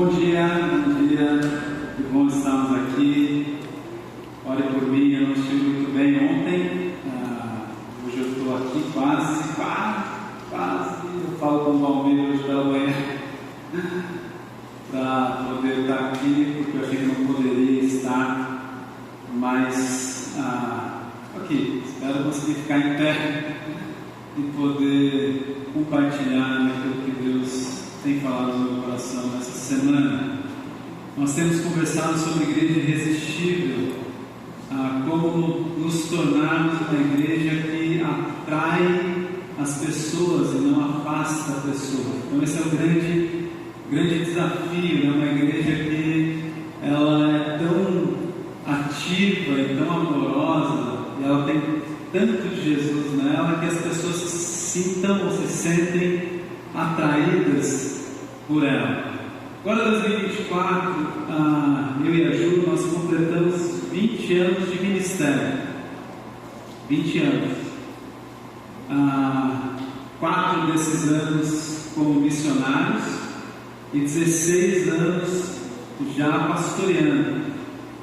Bom dia, que bom estarmos aqui. Ore por mim, eu não estive muito bem ontem, hoje eu estou aqui quase, eu falo com o Valmir hoje pela manhã, para poder estar aqui, porque eu achei que não poderia estar, mas aqui, espero conseguir ficar em pé e poder compartilhar aquilo que Deus tem falado no meu coração nessa semana. Nós temos conversado sobre a igreja irresistível, como nos tornarmos uma igreja que atrai as pessoas e não afasta a pessoa. Então esse é o grande desafio, né? Uma igreja que ela é tão ativa e tão amorosa, e ela tem tanto de Jesus nela, que as pessoas se sentem atraídas por ela. Agora, 2024, eu e a Ju, nós completamos 20 anos de ministério. 20 anos. 4 desses anos como missionários e 16 anos já pastoreando.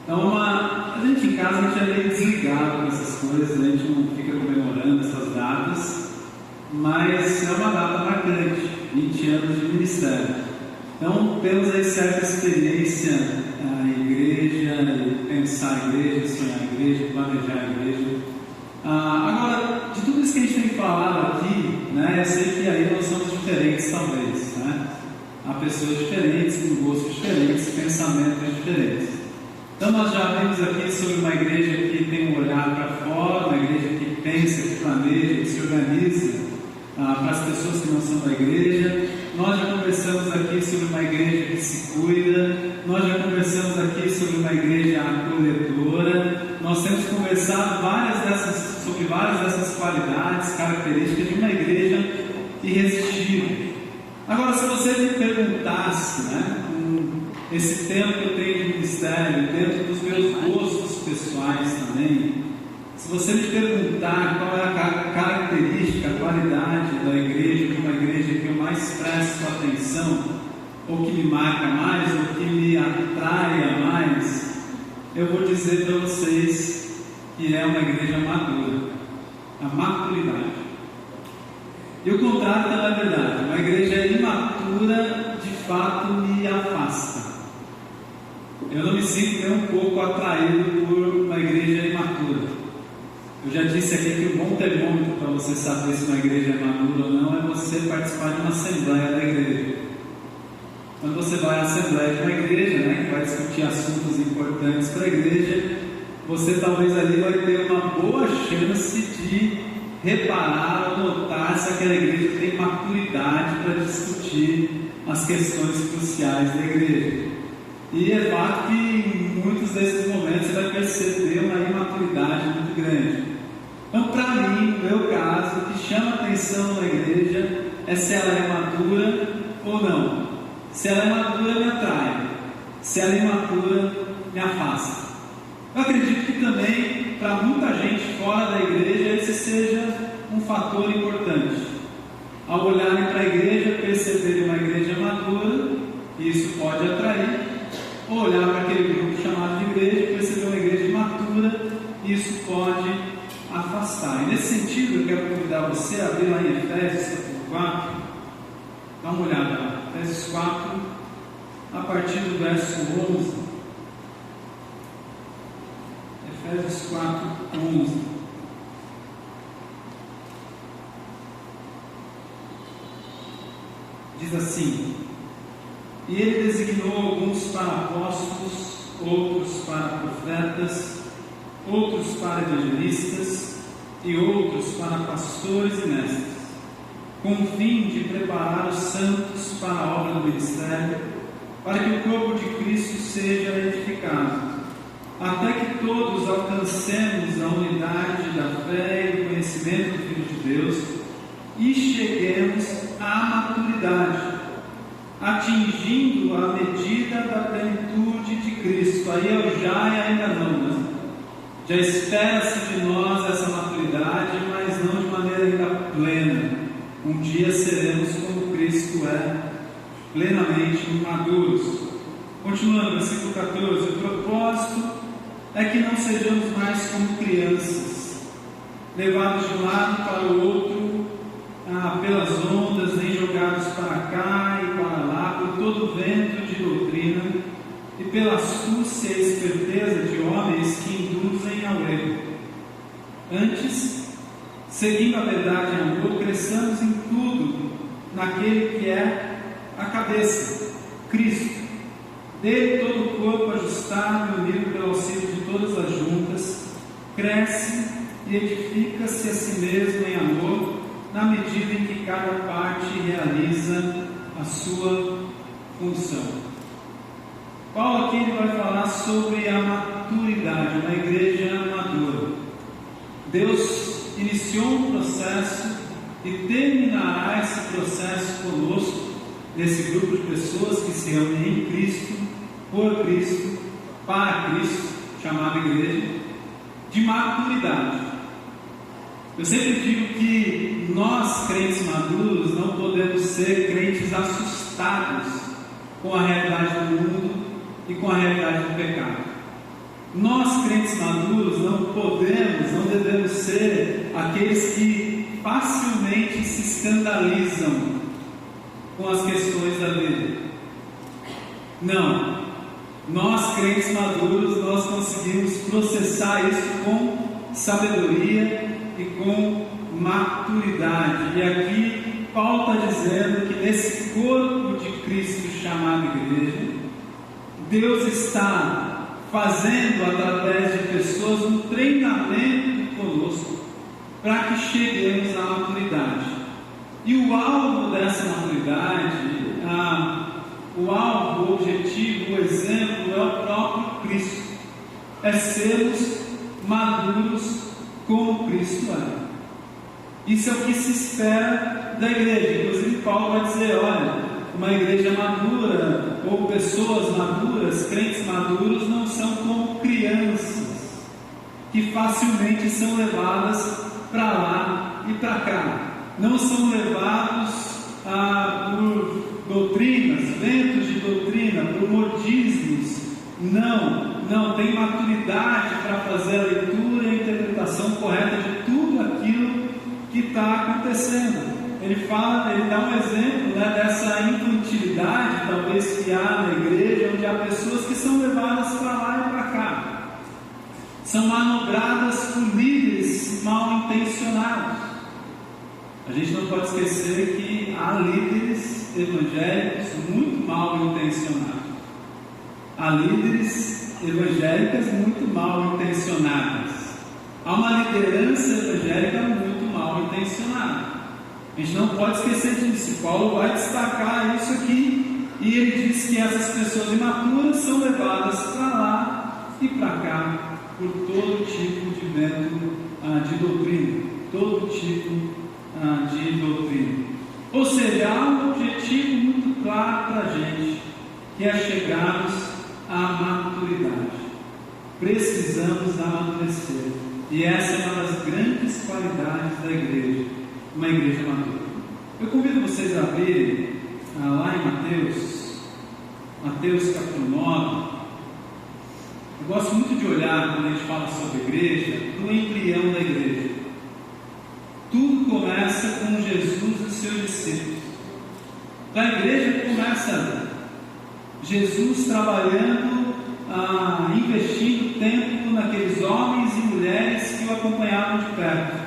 Então, a gente em casa, a gente é meio desligado com essas coisas, a gente não fica comemorando essas datas, mas é uma data marcante, 20 anos de ministério. Então, temos aí certa experiência em igreja, pensar a igreja, sonhar a igreja, planejar a igreja. Agora, de tudo isso que a gente tem falado aqui, né, eu sei que aí nós somos diferentes talvez, né? Há pessoas diferentes, com gostos diferentes, pensamentos diferentes. Então nós já vimos aqui sobre uma igreja que tem um olhar para fora, uma igreja que pensa, que planeja, que se organiza para as pessoas que não são da igreja. Nós já conversamos aqui sobre uma igreja que se cuida, nós já conversamos aqui sobre uma igreja acolhedora, nós temos conversado sobre várias dessas qualidades, características de uma igreja irresistível. Agora, se você me perguntasse, né, esse tempo que eu tenho de ministério, dentro dos meus gostos pessoais também, se você me perguntar qual é a característica, a qualidade da igreja, de uma igreja que eu mais presto atenção, ou que me marca mais, ou que me atrai mais, eu vou dizer para vocês que é uma igreja madura, a maturidade. E o contrário não é verdade. Uma igreja imatura, de fato, me afasta. Eu não me sinto nem um pouco atraído por uma igreja imatura. Eu já disse aqui que o bom termômetro para você saber se uma igreja é madura ou não é você participar de uma assembleia da igreja. Quando você vai à assembleia de uma igreja, né, que vai discutir assuntos importantes para a igreja, você talvez ali vai ter uma boa chance de reparar ou notar se aquela igreja tem maturidade para discutir as questões cruciais da igreja. E é fato que em muitos desses momentos você vai perceber uma imaturidade muito grande. Então, para mim, no meu caso, o que chama a atenção na igreja é se ela é madura ou não. Se ela é madura, me atrai. Se ela é imatura, me afasta. Eu acredito que também, para muita gente fora da igreja, esse seja um fator importante. Ao olharem para a igreja, perceberem uma igreja madura, isso pode atrair. Ou olhar para aquele grupo chamado de igreja, perceber uma igreja imatura, isso pode afastar. E nesse sentido, eu quero convidar você a abrir lá em Efésios capítulo 4, dá uma olhada lá, Efésios 4, a partir do verso 11. Efésios 4, 11. Diz assim: e ele designou alguns para apóstolos, outros para profetas, outros para evangelistas e outros para pastores e mestres, com o fim de preparar os santos para a obra do ministério, para que o corpo de Cristo seja edificado, até que todos alcancemos a unidade da fé e do conhecimento do Filho de Deus e cheguemos à maturidade, atingindo a medida da plenitude de Cristo. Aí é o já e ainda não, né? Já espera-se de nós essa maturidade, mas não de maneira ainda plena. Um dia seremos como Cristo é, plenamente maduros. Continuando, versículo 14: o propósito é que não sejamos mais como crianças, levados de um lado para o outro pelas ondas, nem jogados para cá e para lá por todo vento de doutrina e pela astúcia e esperteza de homens que induzem ao erro. Antes, seguindo a verdade em amor, cresçamos em tudo naquele que é a cabeça, Cristo. Dele todo o corpo ajustado e unido pelo auxílio de todas as juntas, cresce e edifica-se a si mesmo em amor, na medida em que cada parte realiza a sua função. Paulo aqui vai falar sobre a maturidade, uma igreja madura. Deus iniciou um processo e terminará esse processo conosco, nesse grupo de pessoas que se reúnem em Cristo, por Cristo, para Cristo, chamada igreja, de maturidade. Eu sempre digo que nós, crentes maduros, não podemos ser crentes assustados com a realidade do mundo e com a realidade do pecado. Nós, crentes maduros, não devemos ser aqueles que facilmente se escandalizam com as questões da vida. Não. Nós, crentes maduros, nós conseguimos processar isso com sabedoria e com maturidade. E aqui Paulo está dizendo que nesse corpo de Cristo chamado igreja, Deus está fazendo através de pessoas um treinamento conosco para que cheguemos à maturidade. E o alvo dessa maturidade, o alvo, o objetivo, o exemplo é o próprio Cristo. É sermos maduros como Cristo é. Isso é o que se espera da igreja. Inclusive Paulo vai dizer, olha, uma igreja madura, ou pessoas maduras, crentes maduros, não são como crianças, que facilmente são levadas para lá e para cá. Não são levados por doutrinas, ventos de doutrina, por modismos. Não, tem maturidade para fazer a leitura e a interpretação correta de tudo aquilo que está acontecendo. Ele dá um exemplo, dessa infantilidade, talvez, que há na igreja, onde há pessoas que são levadas para lá e para cá, são manobradas por líderes mal intencionados. A gente não pode esquecer que há líderes evangélicos muito mal intencionados. Há líderes evangélicas muito mal intencionadas. Há uma liderança evangélica muito mal intencionada. A gente não pode esquecer disso. Paulo vai destacar isso aqui, e ele diz que essas pessoas imaturas são levadas para lá e para cá por todo tipo de vento de doutrina, todo tipo de doutrina. Ou seja, há um objetivo muito claro para a gente, que é chegarmos à maturidade. Precisamos amadurecer, e essa é uma das grandes qualidades da igreja, uma igreja madura. Eu convido vocês a abrirem lá em Mateus capítulo 9. Eu gosto muito de olhar, quando a gente fala sobre a igreja, no embrião da igreja. Tudo começa com Jesus e os seus discípulos. Da igreja começa Jesus trabalhando, investindo tempo naqueles homens e mulheres que o acompanhavam de perto.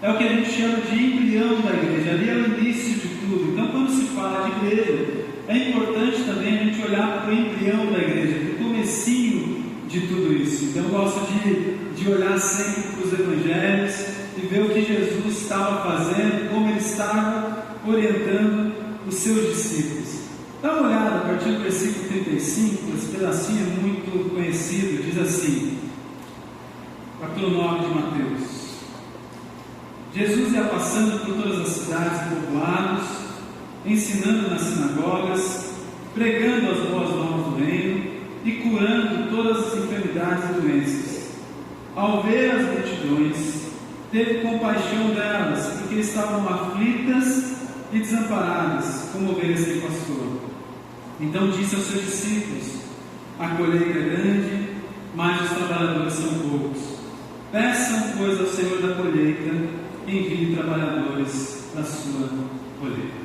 É o que a gente chama de embrião da igreja. Ali é o início de tudo. Então, quando se fala de igreja, é importante também a gente olhar para o embrião da igreja, para o comecinho de tudo isso. Então, eu gosto de olhar sempre para os evangelhos e ver o que Jesus estava fazendo, como ele estava orientando os seus discípulos. Dá uma olhada a partir do versículo 35, esse pedacinho é muito conhecido, diz assim, capítulo 9 de Mateus. Jesus ia passando por todas as cidades e povoados, ensinando nas sinagogas, pregando as boas novas do reino e curando todas as enfermidades e doenças. Ao ver as multidões, teve compaixão delas, porque estavam aflitas e desamparadas, como ovelhas sem pastor. Então disse aos seus discípulos: a colheita é grande, mas os trabalhadores são poucos. Peçam, pois, ao Senhor da colheita, envie trabalhadores para a sua colheita.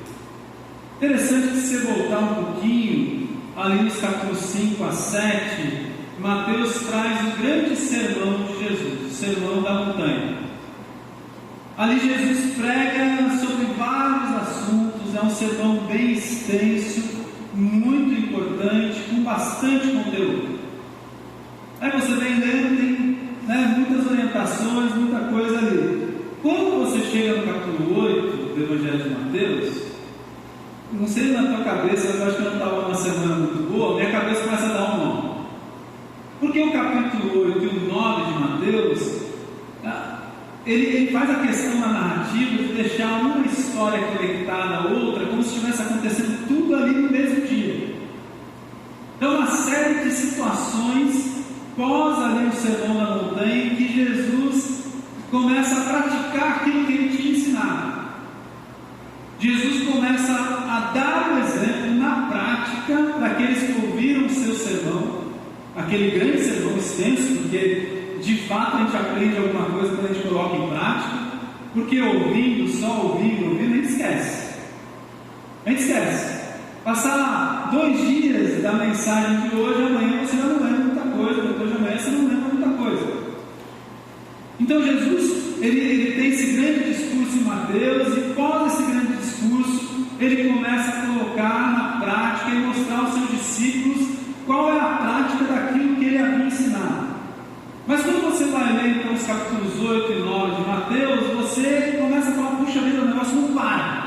Interessante que, se você voltar um pouquinho, ali nos capítulos 5 a 7, Mateus traz o grande sermão de Jesus, o sermão da montanha. Ali Jesus prega sobre vários assuntos, é um sermão bem extenso, muito importante, com bastante conteúdo. Aí você vem lendo, tem muitas orientações, muita coisa ali. Quando você chega no capítulo 8 do Evangelho de Mateus, não sei na tua cabeça, eu acho que eu não estava numa semana muito boa, minha cabeça começa a dar um nó. Porque o capítulo 8 e o 9 de Mateus, ele faz a questão na narrativa de deixar uma história conectada à outra, como se estivesse acontecendo tudo ali no mesmo dia. Então, uma série de situações pós ali o sermão da montanha, em que Jesus começa a praticar aquilo que ele tinha ensinado. Jesus começa a dar o exemplo na prática daqueles que ouviram o seu sermão, aquele grande sermão extenso, porque de fato a gente aprende alguma coisa quando a gente coloca em prática, porque ouvindo, só ouvindo, a gente esquece. A gente esquece. Passar 2 dias da mensagem de hoje, amanhã você já não lembra muita coisa, depois de amanhã você não lembra muita coisa. Então Jesus, ele tem esse grande discurso em Mateus, e pós esse grande discurso, ele começa a colocar na prática e mostrar aos seus discípulos qual é a prática daquilo que ele havia ensinado. Mas quando você vai ler então os capítulos 8 e 9 de Mateus, você começa a falar, puxa vida, o negócio não para.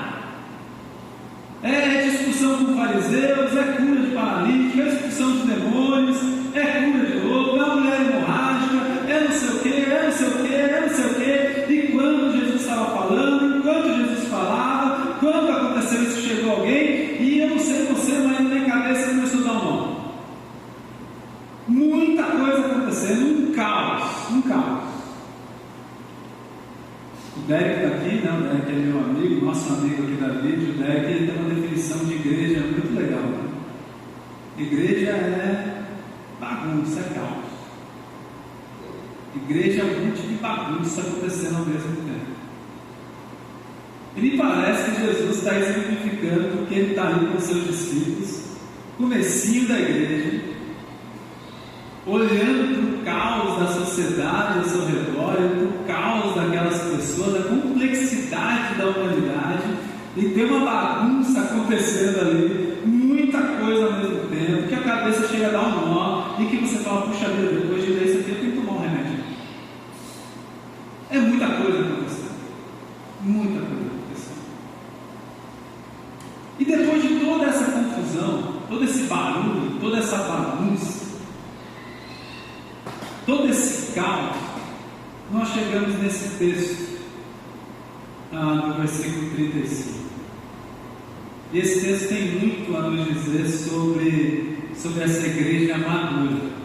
É discussão com fariseus, é cura de paralítico, é discussão de demônios, é cura de lobo, é mulher hemorrágica, é não sei o que, é não sei o que, é não sei o que. E quando Jesus estava falando, enquanto Jesus falava, quando aconteceu isso, chegou alguém, e eu não sei você, mas na minha cabeça começou a dar um nó. Muita coisa acontecendo, um caos, um caos. O Derek está aqui, né? O Derek é meu amigo, nosso amigo aqui da vídeo. O Derek tem uma definição de igreja muito legal, né? Igreja é bagunça, é caos. Igreja é um monte de bagunça acontecendo ao mesmo tempo. E me parece que Jesus está exemplificando, porque ele está ali com os seus discípulos, comecinho da igreja, olhando para o caos da sociedade ao seu redor, para o caos daquelas pessoas, a complexidade da humanidade, e tem uma bagunça acontecendo ali, muita coisa ao mesmo tempo, que a cabeça chega a dar um nó, e que você fala, puxa vida, depois de ler isso aqui eu tenho que tomar um remédio. É muita coisa acontecendo, muita coisa acontecendo. E depois de toda essa confusão, todo esse barulho, toda essa bagunça, todo esse caos, nós chegamos nesse texto do versículo 35. E esse texto tem muito a nos dizer sobre essa igreja madura.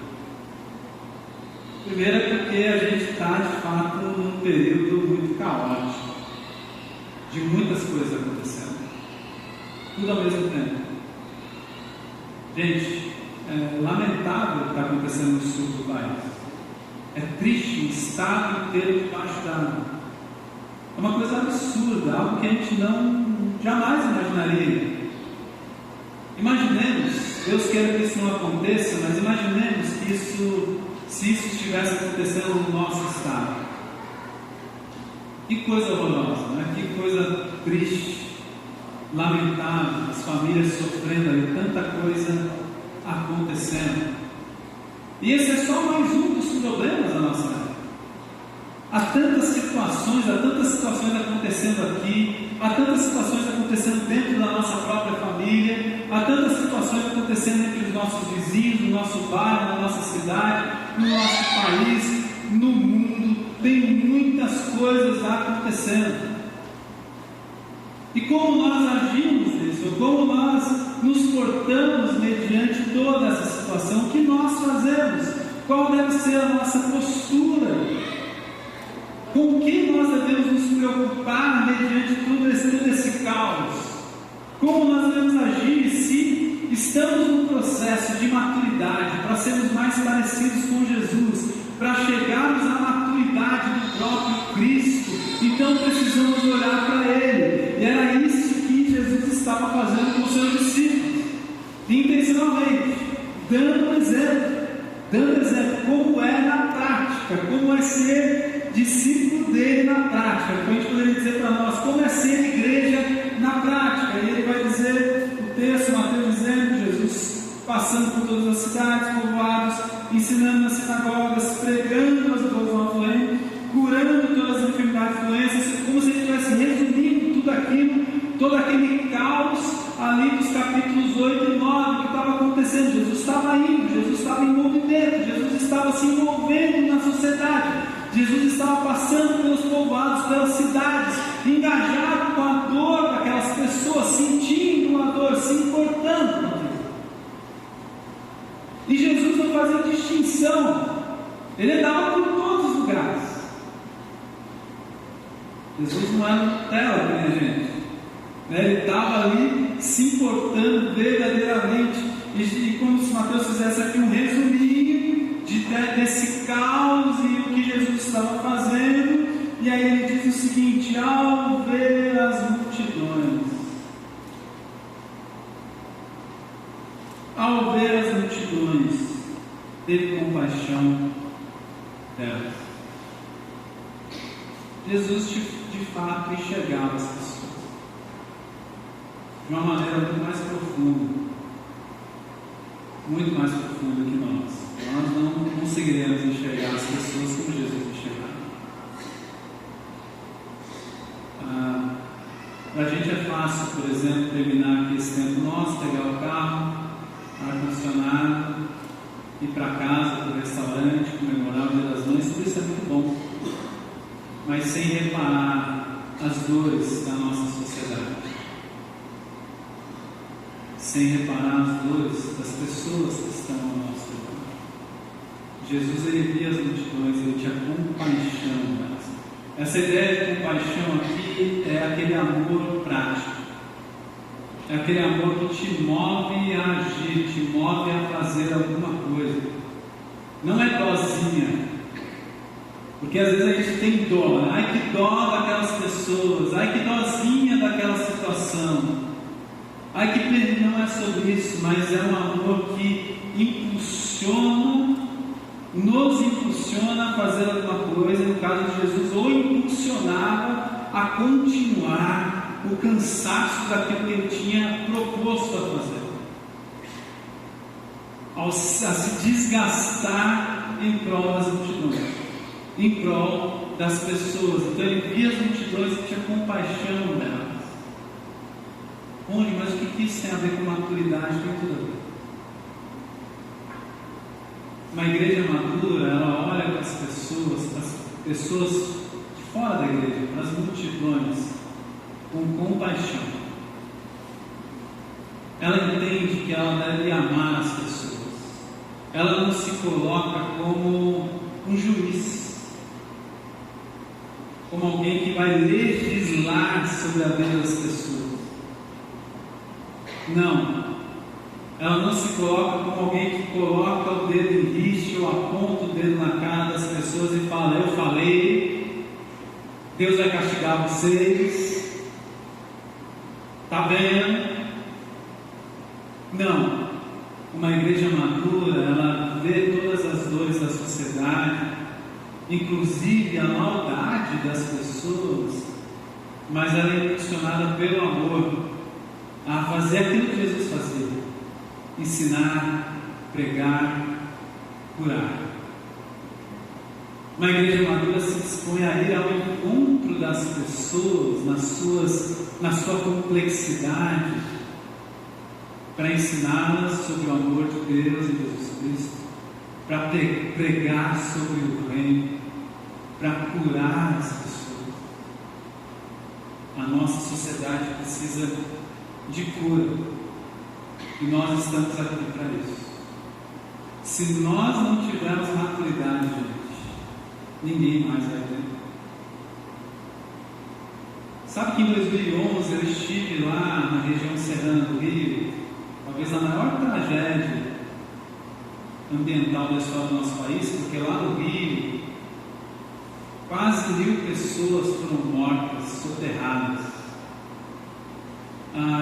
Primeiro é porque a gente está de fato num período muito caótico, de muitas coisas acontecendo, tudo ao mesmo tempo. Gente, é lamentável o que está acontecendo no sul do país. É triste o estado inteiro debaixo d'água. É uma coisa absurda, algo que a gente jamais imaginaria. Imaginemos, Deus queira que isso não aconteça, mas imaginemos que se isso estivesse acontecendo no nosso estado. Que coisa horrorosa, né? Que coisa triste, lamentável, as famílias sofrendo ali, tanta coisa acontecendo. E esse é só mais um dos problemas da nossa vida. Há tantas situações acontecendo aqui, há tantas situações acontecendo dentro da nossa própria família, há tantas situações acontecendo entre os nossos vizinhos, no nosso bairro, na nossa cidade, no nosso país, no mundo. Tem muitas coisas acontecendo. E como nós agimos nisso, como nós nos portamos mediante toda essa situação, o que nós fazemos? Qual deve ser a nossa postura? Com o que nós devemos nos preocupar mediante todo esse caos? Como nós devemos agir se estamos num processo de maturidade para parecidos com Jesus, para chegarmos à maturidade do próprio Cristo, então precisamos olhar para Ele. E era isso que Jesus estava fazendo com os seus discípulos, intencionalmente, dando um exemplo, como é na prática, como é ser discípulo dele na prática. A gente poderia dizer para nós, como é ser igreja na prática. E ele vai dizer, o texto, Mateus dizendo, Jesus passando por todas as cidades, povoados, ensinando nas sinagogas, pregando as boas novas, curando todas as enfermidades e doenças, como se ele estivesse resumindo tudo aquilo, todo aquele caos ali dos capítulos 8 e 9 que estava acontecendo. Jesus estava indo, Jesus estava em movimento, Jesus estava se envolvendo na sociedade, Jesus estava passando pelos povoados, pelas cidades, engajado com a dor daquelas pessoas, sentindo a dor, se importando com aquilo. E Jesus não fazia distinção, ele andava por todos os lugares. Jesus não era Nutella, minha gente, ele estava ali se importando verdadeiramente. E como se Mateus fizesse aqui um resuminho desse caos e o que Jesus estava fazendo, e aí ele diz o seguinte: ao ver as multidões, teve compaixão delas. Jesus de fato enxergava as pessoas de uma maneira muito mais profunda que nós. Nós não conseguiremos enxergar as pessoas como Jesus enxergava. Para a gente é fácil, por exemplo, terminar aqui esse tempo nosso, pegar o carro, ar-condicionado, ir para casa, para o restaurante, comemorar o Dia das Mães. Tudo isso é muito bom, mas sem reparar as dores da nossa sociedade, sem reparar as dores das pessoas que estão ao nosso redor. Jesus, ele via as multidões, ele tinha compaixão delas. Essa ideia de compaixão aqui é aquele amor prático, é aquele amor que te move a agir, te move a fazer alguma coisa. Não é dozinha, porque às vezes a gente tem dó, né? Ai que dó daquelas pessoas, ai que dozinha daquela situação, ai que pena. Não é sobre isso, mas é um amor que nos impulsiona a fazer alguma coisa. No caso de Jesus, ou impulsionava a continuar o cansaço daquilo que ele tinha proposto a fazer, a se desgastar em prol das multidões, em prol das pessoas. Então ele via as multidões e tinha compaixão delas. Mas o que isso tem a ver com maturidade? Tem tudo a ver. Uma igreja madura, ela olha para as pessoas de fora da igreja, para as multidões, com compaixão. Ela entende que ela deve amar as pessoas. Ela não se coloca como um juiz, como alguém que vai legislar sobre a vida das pessoas. Não. Ela não se coloca como alguém que coloca o dedo em riste ou aponta o dedo na cara das pessoas e fala: eu falei, Deus vai castigar vocês, está vendo? Não. Uma igreja madura, ela vê todas as dores da sociedade, inclusive a maldade das pessoas, mas ela é impulsionada pelo amor a fazer aquilo que Jesus fazia: ensinar, pregar, curar. Uma igreja madura se dispõe a ir ao encontro das pessoas na sua complexidade, para ensiná-las sobre o amor de Deus e Jesus Cristo, para pregar sobre o reino, para curar as pessoas. A nossa sociedade precisa de cura, e nós estamos aqui para isso. Se nós não tivermos maturidade, gente, ninguém mais vai ter. Sabe que em 2011 eu estive lá na região serrana do Rio, talvez a maior tragédia ambiental da história do nosso país, porque lá no Rio, quase 1.000 pessoas foram mortas, soterradas.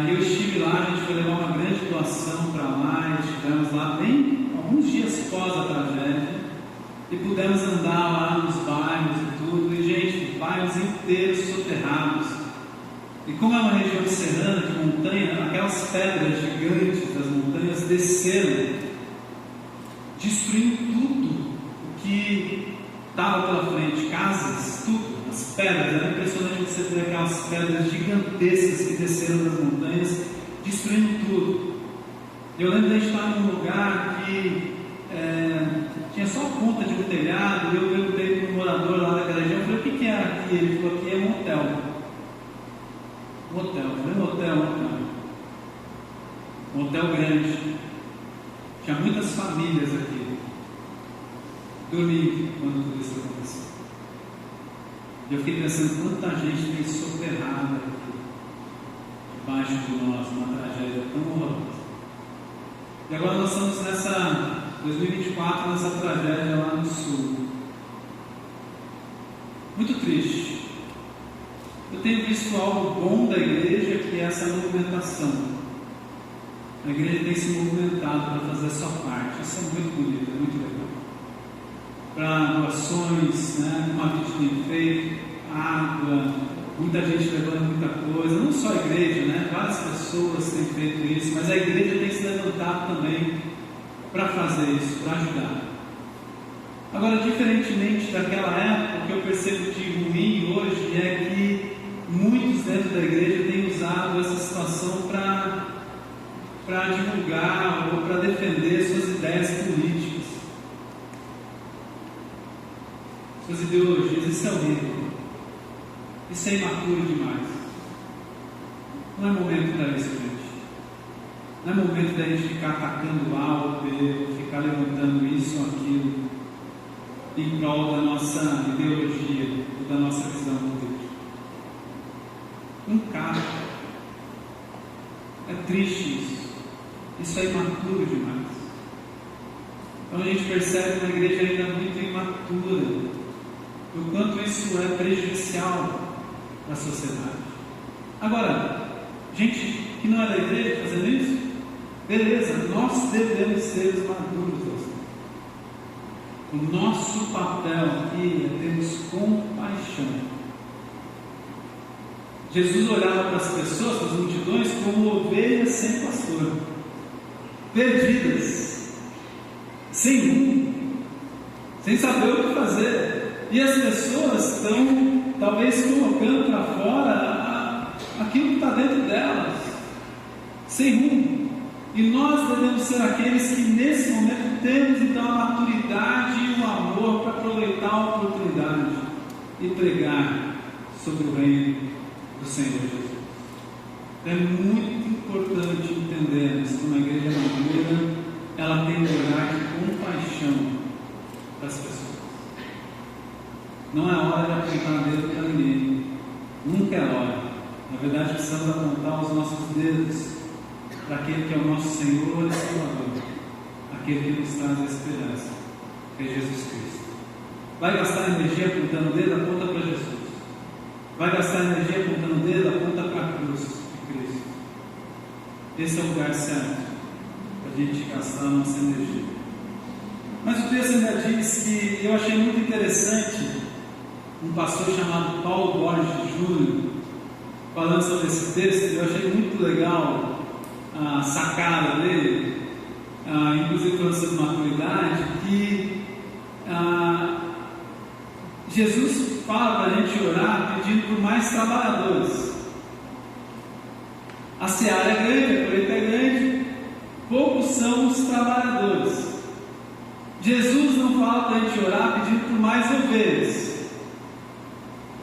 Eu estive lá, a gente foi levar uma grande doação para lá, e estivemos lá bem alguns dias após a tragédia, e pudemos andar lá nos bairros e tudo, e gente, bairros inteiros soterrados. E como é uma região serrana, de montanha, aquelas pedras gigantes das montanhas desceram, destruindo tudo o que estava pela frente, casas, tudo, as pedras. Era impressionante você ver aquelas pedras gigantescas que desceram das montanhas, destruindo tudo. Eu lembro de a gente estar num lugar que tinha só a ponta de um telhado, e eu perguntei para um morador lá daquela região, eu falei, o que é aqui? Ele falou, aqui é um hotel. Um hotel. Um hotel grande. Tinha muitas famílias aqui. Dormi quando tudo isso aconteceu. Eu fiquei pensando quanta gente tem soterrada aqui, debaixo de nós, uma tragédia tão horrorosa. E agora nós estamos nessa 2024, nessa tragédia lá no sul. Muito triste. Eu tenho visto algo bom da igreja, que é essa movimentação. A igreja tem se movimentado para fazer a sua parte. Isso é muito bonito, é muito legal. Para doações, como a gente tem feito, água, muita gente levando muita coisa, não só a igreja, várias pessoas têm feito isso, mas a igreja tem se levantado também para fazer isso, para ajudar. Agora, diferentemente daquela época, o que eu percebo de ruim hoje é que muitos dentro da igreja têm usado essa situação para divulgar ou para defender suas ideias políticas, suas ideologias. Isso é horrível, isso é imaturo demais. Não é momento para isso, gente. Não é momento da gente ficar atacando A ou B, ou ficar levantando isso ou aquilo em prol da nossa ideologia ou da nossa visão política. Não cabe. É triste isso. Isso é imaturo demais. Então a gente percebe que a igreja ainda é muito imatura, o quanto isso é prejudicial para a sociedade. Agora, gente que não é da igreja fazendo isso, beleza, nós devemos ser os maduros. O nosso papel aqui é termos compaixão. Jesus olhava para as pessoas, para as multidões, como ovelhas sem pastor, perdidas, sem rumo, sem saber o que fazer. E as pessoas estão, talvez, colocando para fora aquilo que está dentro delas, sem rumo. E nós devemos ser aqueles que nesse momento temos então a maturidade e o amor para aproveitar a oportunidade e pregar sobre o reino do Senhor Jesus. É muito importante entendermos que uma igreja madura, ela tem um lugar de compaixão para as pessoas. Não é hora de apontar dedo para ninguém, nunca é hora. Na verdade, precisamos apontar os nossos dedos para aquele que é o nosso Senhor e Salvador, aquele que nos traz a esperança, que é Jesus Cristo. Vai gastar energia apontando o dedo? Aponta para Jesus. Vai gastar energia apontando o dedo? Aponta para a cruz de Cristo. Esse é o lugar certo para a gente gastar a nossa energia. Mas o texto ainda diz que eu achei muito interessante um pastor chamado Paulo Borges Júnior falando sobre esse texto. Eu achei muito legal a sacada dele, inclusive falando sobre maturidade, que Jesus fala para a gente orar pedindo por mais trabalhadores. A seara é grande, a colheita é grande, poucos são os trabalhadores. Jesus não fala para a gente orar pedindo por mais ovelhas.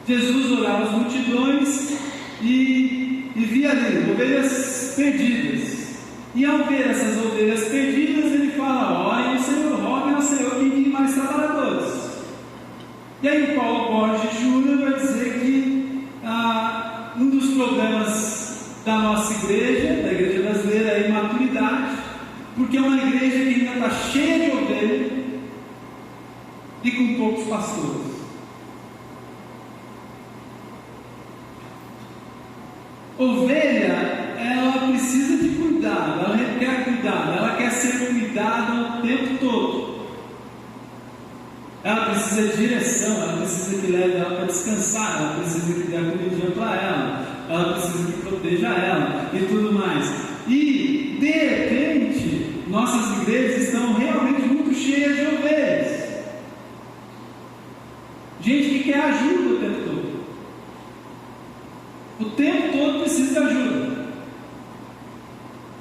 Jesus orava as multidões e via ali ovelhas perdidas. E ao ver essas ovelhas perdidas, ele fala: orem ao Senhor, roguem ao Senhor que envie mais trabalhadores. E aí Paulo Borges Júnior vai dizer que um dos problemas da nossa igreja, da igreja brasileira, é a imaturidade, Porque é uma igreja que ainda está cheia de ovelhas e com poucos pastores. Ovelha, ela precisa de cuidado, ela requer cuidado, ela quer ser cuidada o tempo todo. Ela precisa de direção, ela precisa que leve ela para descansar, ela precisa que dê a comidinha para ela precisa que proteja ela e tudo mais. E, de repente, nossas igrejas estão realmente muito cheias de ovelhas. Gente que quer ajuda o tempo todo. O tempo todo precisa de ajuda.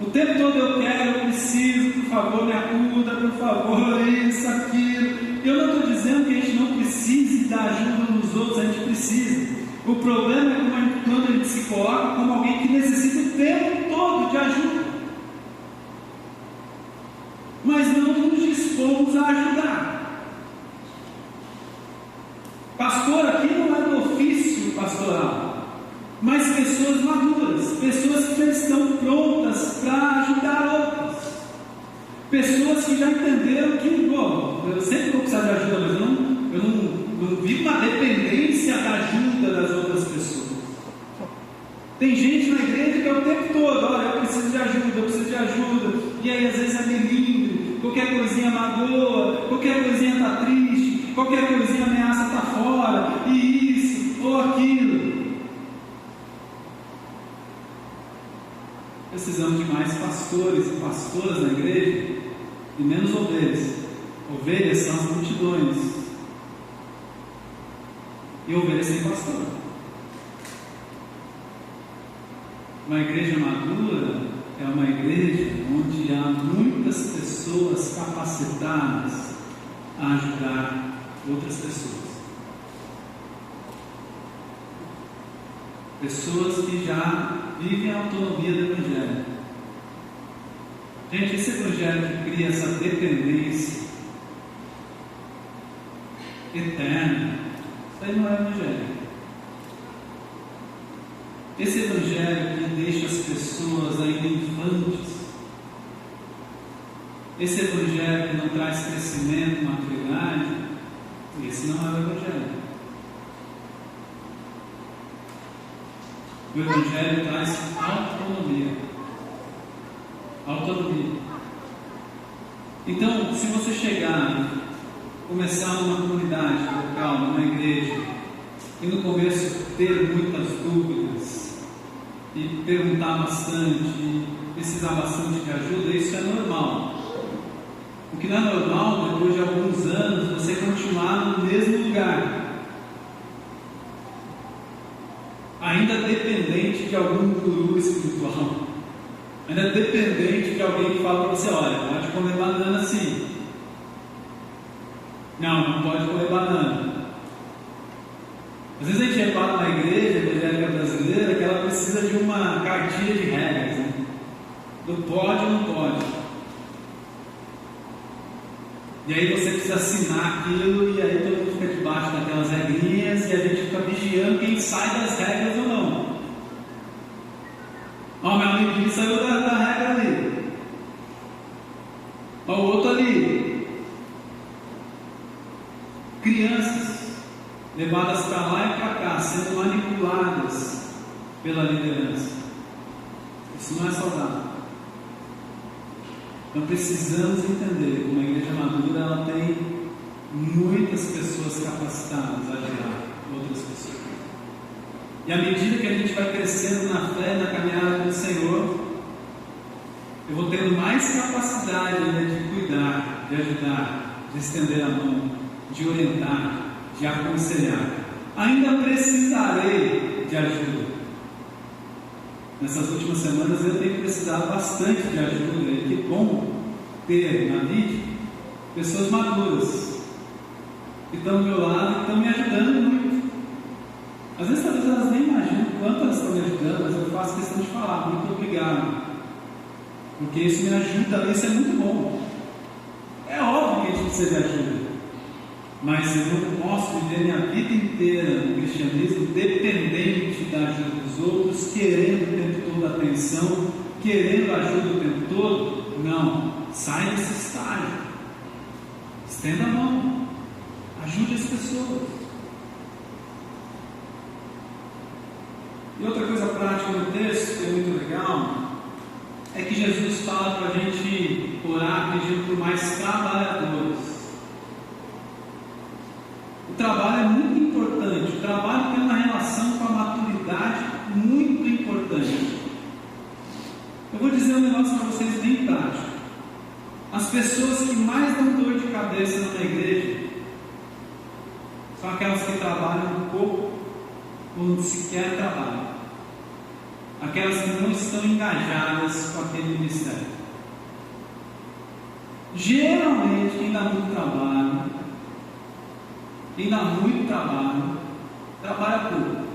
O tempo todo eu quero, eu preciso, por favor me ajuda, por favor, isso, aquilo. Eu não estou dizendo que a gente não precise da ajuda dos outros, a gente precisa. O problema é quando a gente se coloca como alguém que necessita o tempo todo de ajuda. Mas não nos dispomos a ajudar. Pastor aqui não é do ofício pastoral, mas pessoas maduras, pessoas que já estão prontas para ajudar outras, pessoas que já entenderam que, bom, eu sempre vou precisar de ajuda, mas eu não vivo uma dependência da ajuda das outras pessoas. Tem gente na igreja que é o tempo todo, olha, eu preciso de ajuda, e aí às vezes é melindre, qualquer coisinha magoa, qualquer coisinha está triste, qualquer coisinha ameaça estar fora, e isso, ou aquilo. Precisamos de mais pastores e pastoras na igreja e menos ovelhas. Ovelhas são as multidões e ovelhas sem pastor. Uma igreja madura é uma igreja onde há muitas pessoas capacitadas a ajudar outras pessoas. Pessoas que já vivem a autonomia do Evangelho. Gente, esse Evangelho que cria essa dependência eterna, isso aí não é Evangelho. Esse Evangelho que deixa as pessoas ainda infantes, esse Evangelho que não traz crescimento, maturidade, esse não é o Evangelho. O Evangelho traz autonomia. Autonomia. Então, se você chegar, começar numa comunidade local, numa igreja, e no começo ter muitas dúvidas, e perguntar bastante, e precisar bastante de ajuda, isso é normal. O que não é normal, depois de alguns anos, você continuar no mesmo lugar, ainda dependente de algum guru espiritual, ainda dependente de alguém que fala para você, olha, pode comer banana sim. Não pode comer banana. Às vezes a gente repara na igreja evangélica brasileira que ela precisa de uma cartilha de regras, né? Do pode ou não pode. E aí você precisa assinar aquilo, e aí todo mundo fica debaixo daquelas regrinhas, e a gente fica vigiando quem sai das regras ou não. Ó, meu amiguinho saiu da regra ali. Ó, o outro ali. Crianças levadas para lá e para cá, sendo manipuladas pela liderança. Isso não é saudável. Então precisamos entender que uma igreja madura ela tem muitas pessoas capacitadas a ajudar outras pessoas. E à medida que a gente vai crescendo na fé, na caminhada com o Senhor, eu vou tendo mais capacidade, né, de cuidar, de ajudar, de estender a mão, de orientar, de aconselhar. Ainda precisarei de ajuda. Nessas últimas semanas eu tenho precisado bastante de ajuda, e que bom ter na vida pessoas maduras que estão do meu lado e estão me ajudando muito. Às vezes talvez elas nem imaginam quanto elas estão me ajudando, mas eu faço questão de falar, muito obrigado, porque isso me ajuda, isso é muito bom. É óbvio que a gente precisa de ajuda, mas eu não posso viver minha vida inteira no cristianismo dependente da ajuda dos outros, querendo o tempo todo atenção, querendo ajuda o tempo todo. Não. Sai desse estágio. Estenda a mão. Ajude as pessoas. E outra coisa prática no texto, que é muito legal, é que Jesus fala para a gente orar pedindo por mais trabalhadores. O trabalho é muito importante. O trabalho tem uma relação com a maturidade muito importante. Eu vou dizer um negócio para vocês bem prático. As pessoas que mais dão dor de cabeça na igreja são aquelas que trabalham um pouco ou sequer trabalham. Aquelas que não estão engajadas com aquele ministério. Geralmente, quem dá muito trabalho, trabalha pouco.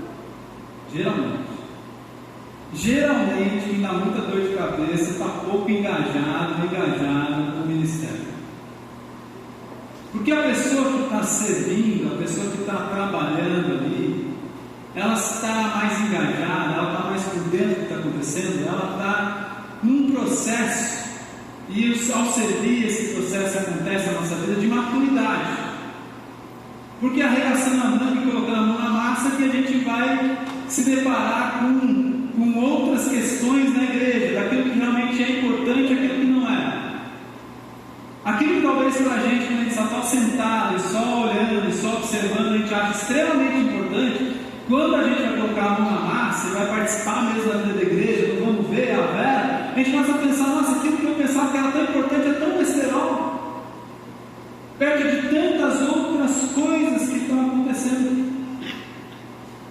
Geralmente, quem dá muita dor de cabeça está pouco engajado no ministério. Porque a pessoa que está servindo, a pessoa que está trabalhando ali, ela está mais engajada, ela está mais por dentro do que está acontecendo, ela está num processo, e ao servir esse processo acontece na nossa vida de maturidade. Porque a reação na mão e colocando a mão na massa que a gente vai se deparar com outras questões na igreja, daquilo que realmente é importante e aquilo que não é. Aquilo que talvez para a gente, quando a gente só está sentado e só olhando e só observando, a gente acha extremamente importante. Quando a gente vai colocar a mão na massa e vai participar mesmo da vida da igreja, não vamos ver a vera, a gente começa a pensar, nossa, aquilo que eu pensava que era tão importante é tão besterol, perto de tantas outras coisas que estão acontecendo,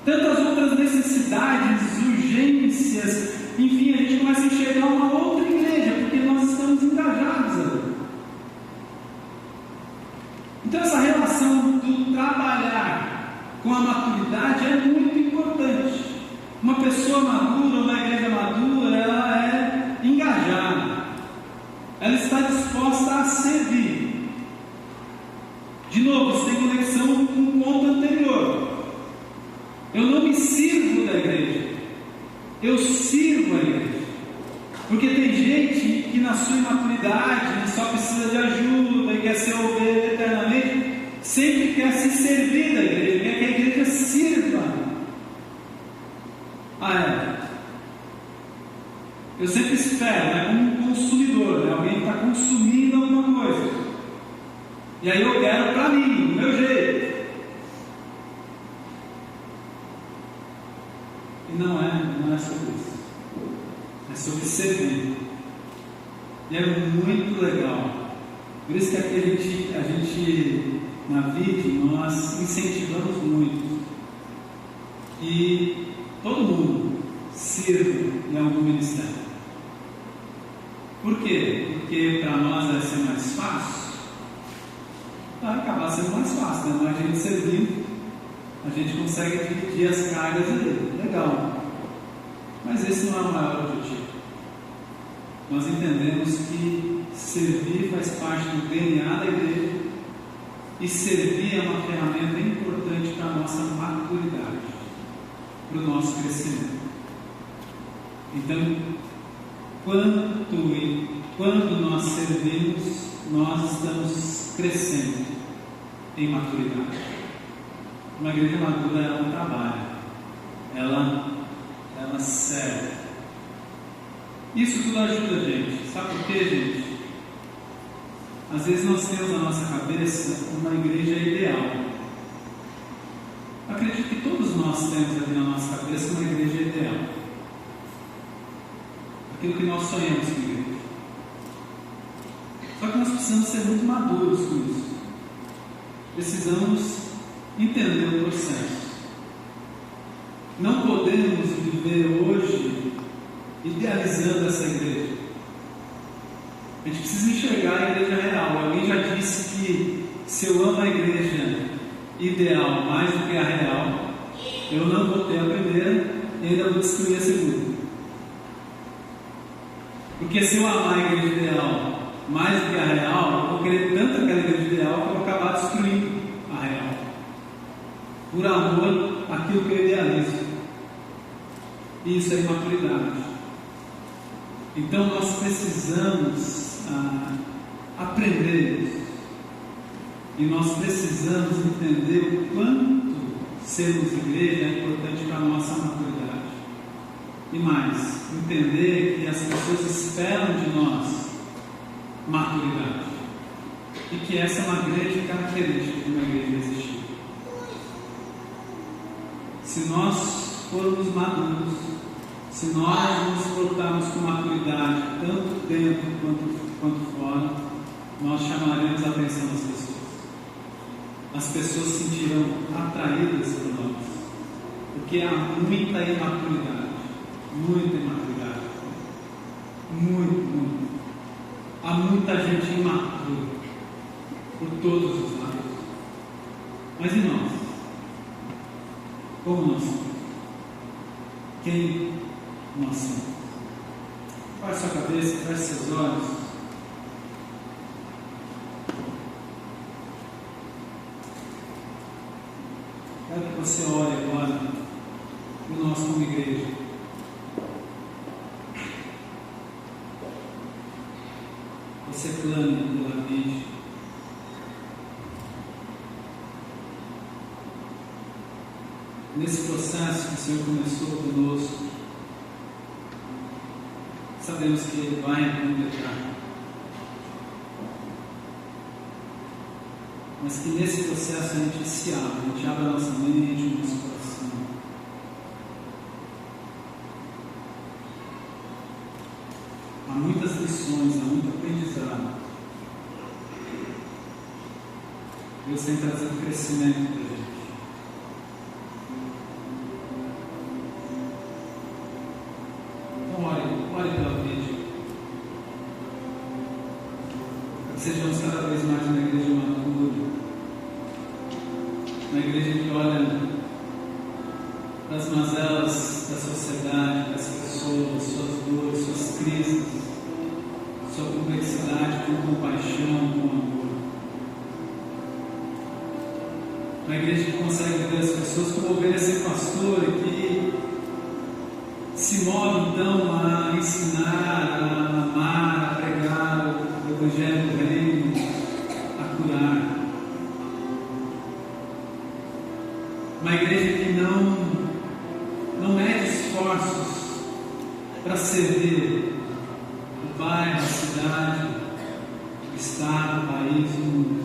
tantas outras necessidades, urgências, enfim, a gente começa a enxergar uma outra igreja, porque nós estamos engajados ali. Então essa relação do trabalhar com a maturidade é muito importante. Uma pessoa madura, uma igreja madura, ela é engajada, ela está disposta a servir. De novo, isso tem conexão com o ponto anterior. Eu não me sirvo da igreja, eu sirvo a igreja. Porque tem gente que na sua imaturidade só precisa de ajuda e quer ser ovelha eternamente, sempre quer se servir da igreja, quer que a igreja sirva a ela. Eu sempre espero, como um consumidor, alguém está consumindo alguma coisa, e aí eu quero para mim, do meu jeito. E não é sobre isso, é sobre servir. E é muito legal. Por isso que aqui a gente na VID, nós incentivamos muito que todo mundo sirva em algum ministério. Por quê? Porque para nós vai ser mais fácil. Vai acabar sendo mais fácil, né? Mas a gente servindo, a gente consegue dividir as cargas ali. Legal. Mas esse não é o maior objetivo. Nós entendemos que servir faz parte do DNA da igreja e servir é uma ferramenta importante para a nossa maturidade, para o nosso crescimento. Então, quando nós servimos, nós estamos crescendo em maturidade. Uma igreja madura, ela trabalha, ela serve. Isso tudo ajuda a gente. Sabe por quê, gente? Às vezes nós temos na nossa cabeça uma igreja ideal. Acredito que todos nós temos aqui na nossa cabeça uma igreja ideal. Aquilo que nós sonhamos com a igreja. Só que nós precisamos ser muito maduros com isso. Precisamos entender o processo. Não podemos viver hoje idealizando essa igreja. A gente precisa enxergar a igreja real. Alguém já disse que se eu amo a igreja ideal mais do que a real, eu não vou ter a primeira e ainda vou destruir a segunda. Porque se eu amar a igreja ideal mais do que a real, eu vou querer tanto aquela igreja ideal que eu vou acabar destruindo a real. Por amor àquilo que eu idealizo. Isso é imaturidade. Então nós precisamos aprender isso. E nós precisamos entender o quanto sermos igreja é importante para a nossa maturidade. E mais, entender que as pessoas esperam de nós maturidade. E que essa é uma grande característica de uma igreja existir. Se nós formos maduros, se nós nos portarmos com maturidade, tanto dentro quanto fora, nós chamaremos a atenção das pessoas. As pessoas se sentirão atraídas por nós, porque há muita imaturidade, muito. Há muita gente imatura por todos os lados. Mas e nós? Como nós somos? Quem nós somos? Baixe sua cabeça, feche seus olhos. Quero que você ore agora por nós como igreja. Você clame pela vida. Nesse processo que o Senhor começou conosco, sabemos que Ele vai completar. Mas que nesse processo a gente se abra, a gente abre a nossa mente, o nosso coração. Há muitas lições, há muito aprendizado. Deus tem trazido crescimento para a gente. Então ore pela vida. Para que sejamos cada vez mais uma igreja madura. Uma igreja que olha para as mazelas da sociedade, das pessoas, suas dores, suas crises, sua complexidade com compaixão, com amor. Uma igreja que consegue ver as pessoas como ovelhas sem pastor e que se move então a ensinar, a amar, a pregar o Evangelho do Reino, a curar. Uma igreja que não mede esforços para servir o bairro, a cidade, o estado, o país, o mundo.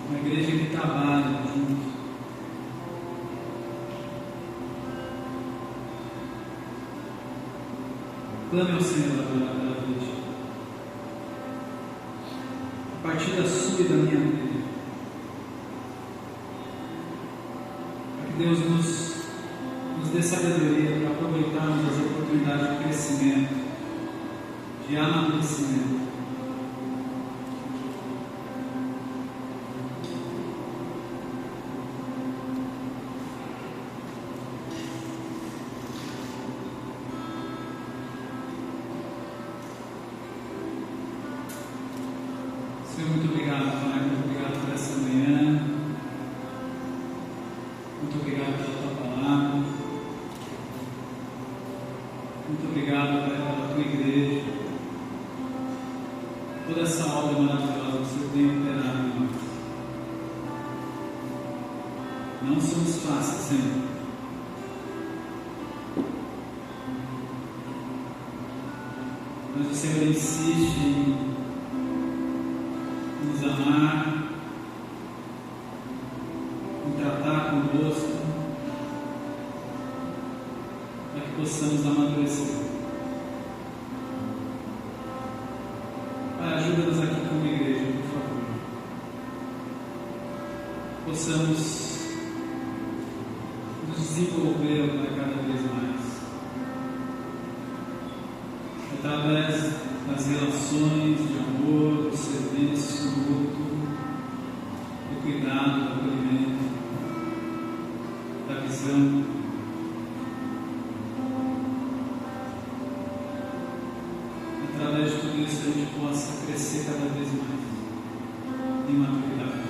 Uma igreja que trabalha junto. Clame ao Senhor pela vida. A partir da sua e da minha vida. Deus nos dê sabedoria para aproveitarmos as oportunidades de crescimento, de amadurecimento. Senhor, muito obrigado, Pai, muito obrigado por essa manhã. Muito obrigado pela tua palavra. Muito obrigado, Pai, pela tua igreja. Toda essa obra maravilhosa que o Senhor tem operado em nós. Não somos fáceis, Senhor. Mas o Senhor insiste em nos amar, tratar conosco, para que possamos amadurecer. Pai, ajuda-nos aqui como igreja, por favor. Possamos nos desenvolver, Pai, cada vez mais. Através das relações de amor, do serviço, do cuidado, do acolhimento, da visão. Através de tudo isso a gente possa crescer cada vez mais em maturidade.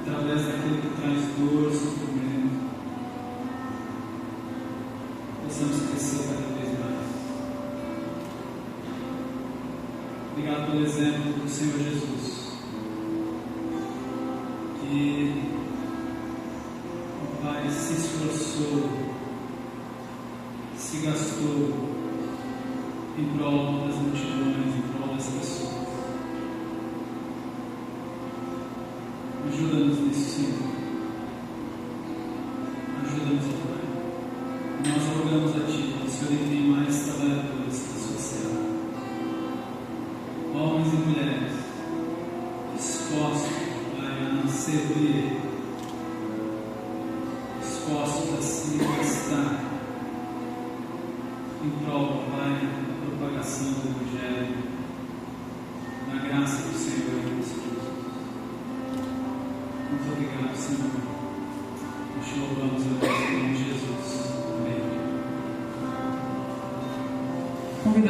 Através daquilo que traz dor, sofrimento, possamos crescer cada vez mais. Obrigado pelo exemplo do Senhor Jesus, que, ó Pai, se esforçou, se gastou em prol das multidões, em prol das pessoas. Ajuda-nos nisso, Senhor. Ajuda-nos, ó Pai. Nós rogamos a Ti, que o Senhor envie mais trabalhadores da sua seara, homens e mulheres dispostos, Pai, a servir, dispostos a se gastar em prol, Pai, da propagação do Evangelho, na graça do Senhor Jesus. Muito obrigado, Senhor. Nós te louvamos em nome de Jesus. Amém. Convido